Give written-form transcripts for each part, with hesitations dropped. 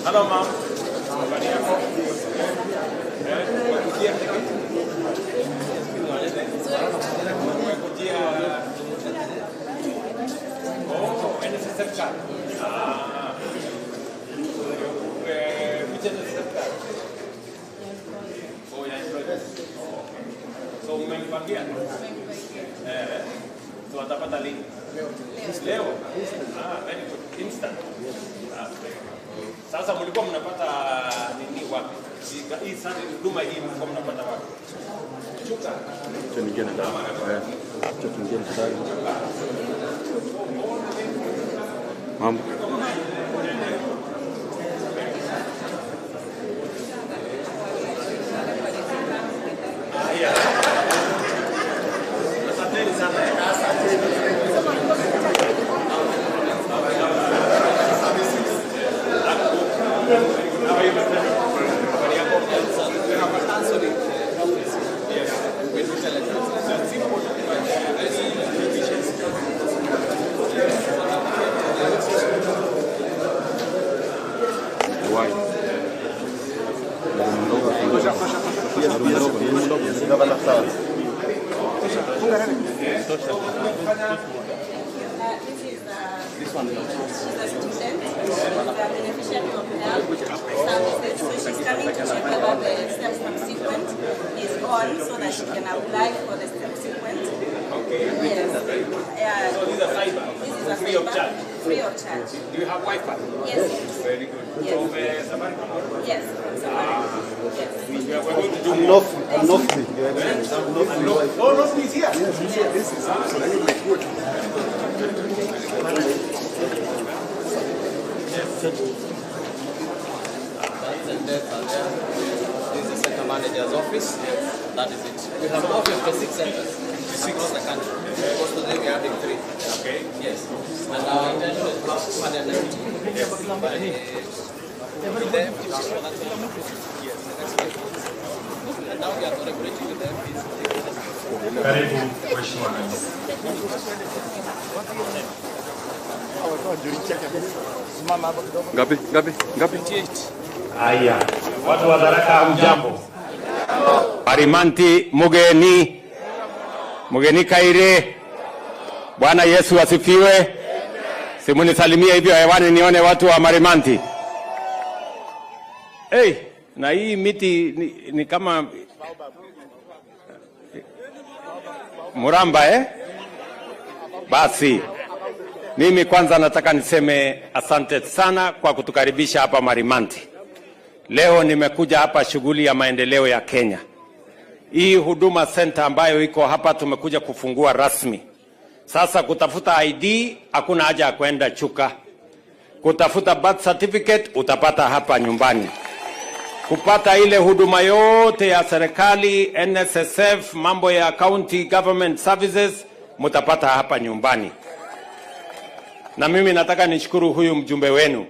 Hello, mom. Habari yako? Oh, NSSF card. Which NSSF card? Oh, yeah, so umempangia? So atapata lini? Leo? Very good. Instant. Sasa mlikuwa mnapata nini wapi? Hii sasa huduma hii mlikuwa mnapata wapi? Chuka. Tuingie ndani. Tuingie ndani. Mambo. Asante sana. This one is a student, the beneficiary of health services, so she's coming to check whether the STEM subsequent is on so that she can apply for the STEM subsequent. Okay. Yes. So this is a fiber? This is a free of charge? Free of charge. Do you have Wi-Fi? Yes. Very good. Yes. From Safaricom? Yes. Yes. We are going to do I'm not free. Oh, not free here? Yes. This is absolutely good. This is the center manager's office. That is it. We have more 56 centers across the country. Most of them we are having 3. Okay. Yes. And our intention is to have 290 by the and now we are collaborating with them. Karibu Mheshimiwa Rais. Ngapi? Haya, watu wa Tharaka hamjambo. Marimanti mugeni Kaire. Bwana Yesu asifiwe. Simunisalimie hivyo hewani nione watu wa Marimanti. Hey, na hii miti ni kama muramba Basi mimi kwanza nataka niseme asante sana kwa kutukaribisha hapa Marimanti. Leo nimekuja hapa shughuli ya maendeleo ya Kenya. Hii huduma center ambayo iko hapa tumekuja kufungua rasmi. Sasa kutafuta ID hakuna haja ya kwenda Chuka. Kutafuta birth certificate utapata hapa nyumbani. Kupata ile huduma yote ya serikali, NSSF, mambo ya county government services mutapata hapa nyumbani. Na mimi nataka nishukuru huyu mjumbe wenu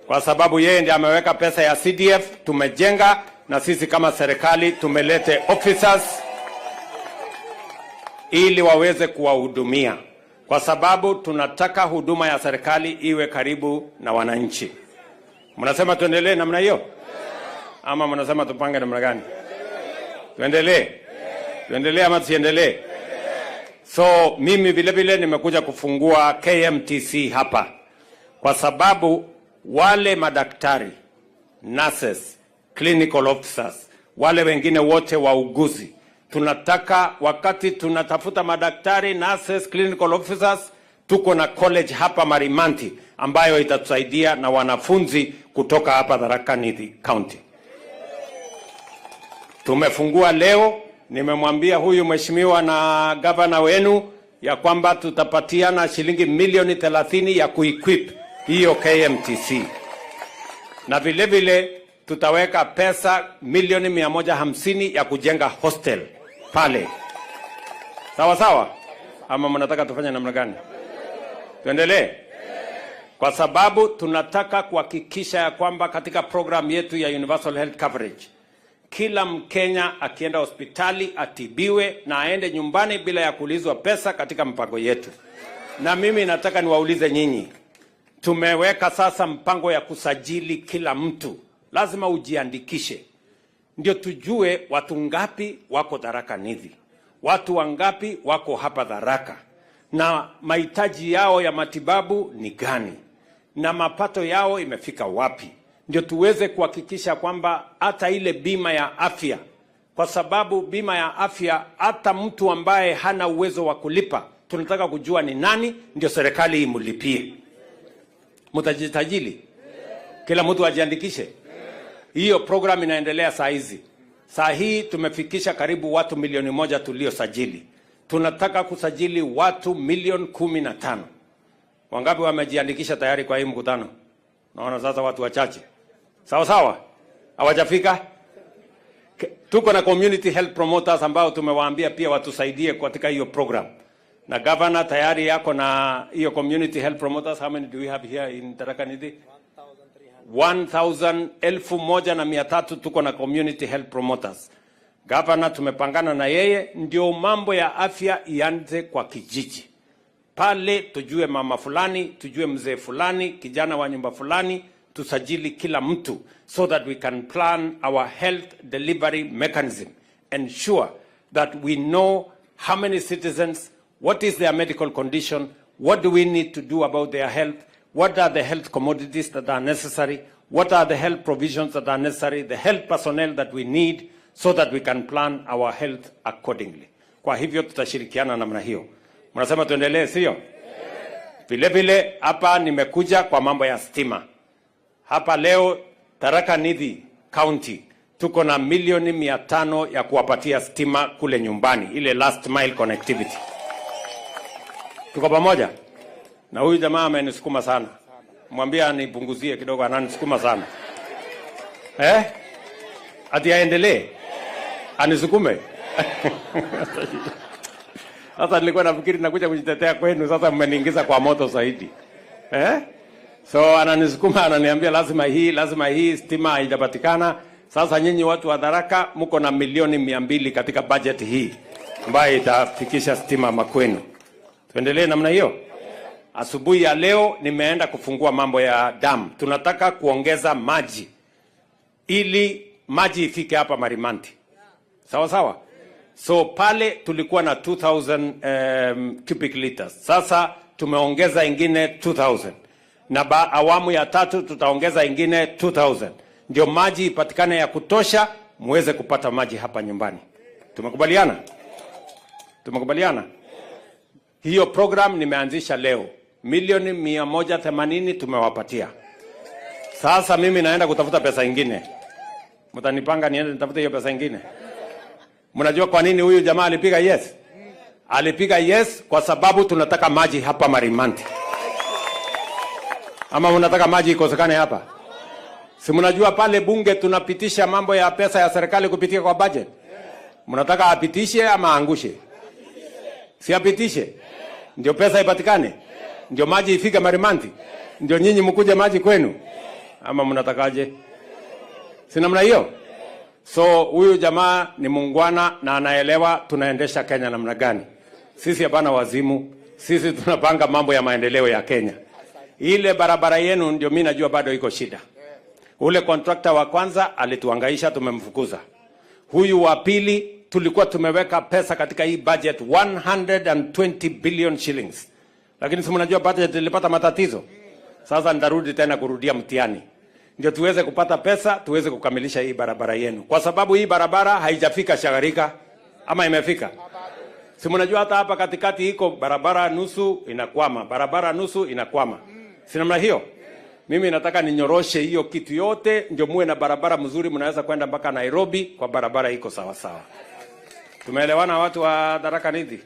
kwa sababu yeye ndiye ameweka pesa ya CDF, tumejenga na sisi kama serikali tumelete officers ili waweze kuwahudumia, kwa sababu tunataka huduma ya serikali iwe karibu na wananchi. Mnasema tuendelee namna hiyo ama mnasema tupange namna gani? Tuendelee. Tuendelee ama tusiendelee? So mimi vile vile nimekuja kufungua KMTC hapa kwa sababu wale madaktari, nurses, clinical officers, wale wengine wote wauguzi, tunataka wakati tunatafuta madaktari, nurses, clinical officers, tuko na college hapa Marimanti ambayo itatusaidia na wanafunzi kutoka hapa Tharaka Nithi County. Tumefungua leo, nimemwambia huyu mheshimiwa na gavana wenu ya kwamba tutapatiana shilingi milioni 30 ya kuequip hiyo KMTC. Na vile vile tutaweka pesa milioni 150 ya kujenga hostel pale. Sawa sawa? Ama mnataka tufanye namna gani? Tuendelee? Kwa sababu tunataka kuhakikisha ya kwamba katika program yetu ya Universal Health Coverage kila Mkenya akienda hospitali atibiwe na aende nyumbani bila ya kuulizwa pesa katika mpango yetu. Na mimi nataka niwaulize nyinyi, tumeweka sasa mpango ya kusajili kila mtu. Lazima ujiandikishe ndio tujue watu ngapi wako Tharaka Nithi, watu wangapi wako hapa Tharaka, na mahitaji yao ya matibabu ni gani, na mapato yao imefika wapi, ndio tuweze kuhakikisha kwamba hata ile bima ya afya, kwa sababu bima ya afya hata mtu ambaye hana uwezo wa kulipa tunataka kujua ni nani, ndio serikali imlipie. Mtajitajili, kila mtu ajiandikishe. Hiyo program inaendelea saa hizi. Saa hii tumefikisha karibu watu 1,000,000 tuliosajili. Tunataka kusajili watu 15,000,000. Wangapi wamejiandikisha tayari kwa hii mkutano? Naona sasa watu wachache. Sawa sawa? Hawajafika? Tuko na community health promoters ambao tumewaambia pia watusaidie katika hiyo program. Na governor tayari yako na hiyo community health promoters. How many do we have here in Tharaka Nithi? 1,300 tuko na community health promoters. Governor tumepangana na yeye ndio mambo ya afya ianze kwa kijiji. Pale tujue mama fulani, tujue mzee fulani, kijana wa nyumba fulani, tusajili kila mtu so that we can plan our health delivery mechanism. Ensure that we know how many citizens, what is their medical condition, what do we need to do about their health, what are the health commodities that are necessary, what are the health provisions that are necessary, the health personnel that we need, so that we can plan our health accordingly. Kwa hivyo tutashirikiana namna hiyo. Mnasema tuendelee, sio? Vile vile hapa nimekuja kwa mambo ya stima. Hapa leo Tharaka Nithi County tuko na 500,000 ya kuwapatia stima kule nyumbani, ile last mile connectivity. Tuko pamoja? Na huyu jamaa amenisukuma sana. Mwambie anipunguzie kidogo, ananisukuma sana. Ati aendelee? Anisukume? Sasa nilikuwa nafikiri nakuja kujitetea kwenu, sasa mmeniingiza kwa moto zaidi. So ananisukuma, ananiambia lazima hii stima haijapatikana. Sasa nyinyi watu wa Tharaka mko na 200,000,000 katika budget hii ambayo itafikisha stima makwenu. Tuendelee namna hiyo. Asubuhi ya leo nimeenda kufungua mambo ya dam. Tunataka kuongeza maji ili maji ifike hapa Marimanti. Sawa sawa? So pale tulikuwa na 2,000 cubic liters. Sasa tumeongeza ingine 2,000. Na awamu ya 3 tutaongeza ingine 2,000. Ndio maji ipatikane ya kutosha muweze kupata maji hapa nyumbani. Tumekubaliana? Tumekubaliana? Hiyo program nimeanzisha leo. 1,180,000 tumewapatia. Sasa mimi naenda kutafuta pesa ingine. Mtanipanga niende nitafute hiyo pesa ingine. Mnajua kwa nini huyu jamaa alipiga yes? Alipiga yes kwa sababu tunataka maji hapa Marimanti. Ama mnataka maji ikosekane hapa? Si mnajua pale bunge tunapitisha mambo ya pesa ya serikali kupitia kwa budget? Mnataka apitishe ama angushe? Si apitishe. Ndio pesa ipatikane. Ndio maji ifike Marimanti. Ndio nyinyi mkuje maji kwenu. Ama mnatakaje? Si namna hiyo? So huyu jamaa ni muungwana na anaelewa tunaendesha Kenya namna gani. Sisi hapana wazimu. Sisi tunapanga mambo ya maendeleo ya Kenya. Ile barabara yenu ndio mimi najua bado iko shida. Ule contractor wa kwanza alituhangaisha, tumemfukuza. Huyu wa pili tulikuwa tumeweka pesa katika hii budget 120 billion shillings. Lakini si mnajua budget ilipata matatizo. Sasa nitarudi tena kurudia mtihani. Ndio tuweze kupata pesa, tuweze kukamilisha hii barabara yenu. Kwa sababu hii barabara haijafika Shagarika ama imefika. Si mnajua hata hapa katikati iko barabara nusu inakwama, barabara nusu inakwama. Si namna hiyo? Mimi nataka ninyoroshe hiyo kitu yote ndio muwe na barabara mzuri, mnaweza kwenda mpaka Nairobi kwa barabara iko sawa sawa. Tumeelewana watu wa Tharaka Nithi?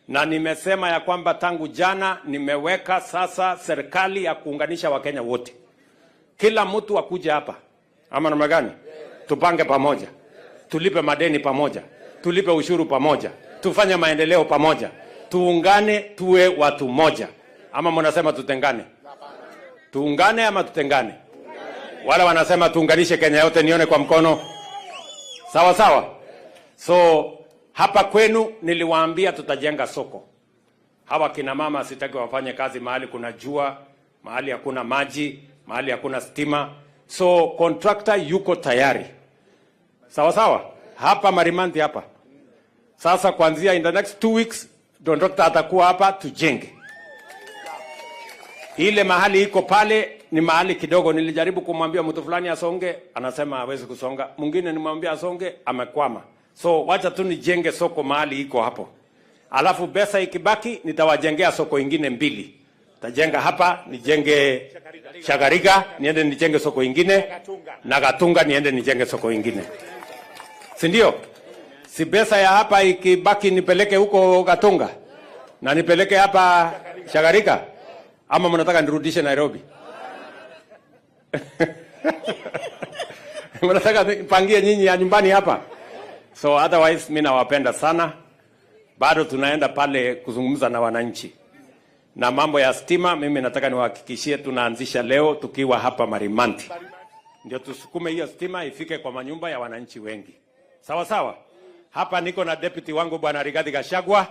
Na nimesema ya kwamba tangu jana nimeweka sasa serikali ya kuunganisha Wakenya wote. Kila mtu akuje hapa. Ama namna gani? Tupange pamoja. Tulipe madeni pamoja. Tulipe ushuru pamoja. Tufanye maendeleo pamoja. Tuungane tuwe watu moja. Ama mnasema tutengane? Tuungane ama tutengane? Wala wanasema tuunganishe Kenya yote, nione kwa mkono. Sawa sawa? So hapa kwenu niliwaambia tutajenga soko. Hawa kina mama sitaki wafanye kazi mahali kuna jua, mahali hakuna maji, mahali hakuna stima. So contractor yuko tayari. Sawa sawa? Hapa Marimanti hapa. Sasa kuanzia in the next 2 weeks contractor atakuwa hapa tujenge. Ile mahali iko pale ni mahali kidogo. Nilijaribu kumwambia mtu fulani asonge, anasema hawezi kusonga. Mwingine nimwambia asonge, amekwama. So wacha tu nijenge soko mahali iko hapo. Alafu pesa ikibaki nitawajengea soko ingine 2. Tajenga hapa, nijenge Shagariga, niende nijenge soko ingine, na Gatunga niende nijenge soko ingine. Si ndio? Si pesa ya hapa ikibaki nipeleke huko Gatunga na nipeleke hapa Shagariga, ama mnataka nirudishe Nairobi? Mnataka nipangie nyinyi ya nyumbani hapa? So otherwise mimi nawapenda sana. Bado tunaenda pale kuzungumza na wananchi. Na mambo ya stima mimi nataka niwahakikishie tunaanzisha leo tukiwa hapa Marimanti. Ndio tusukume hiyo stima ifike kwa manyumba ya wananchi wengi. Sawa sawa? Hapa niko na deputy wangu Bwana Rigathi Gachagua.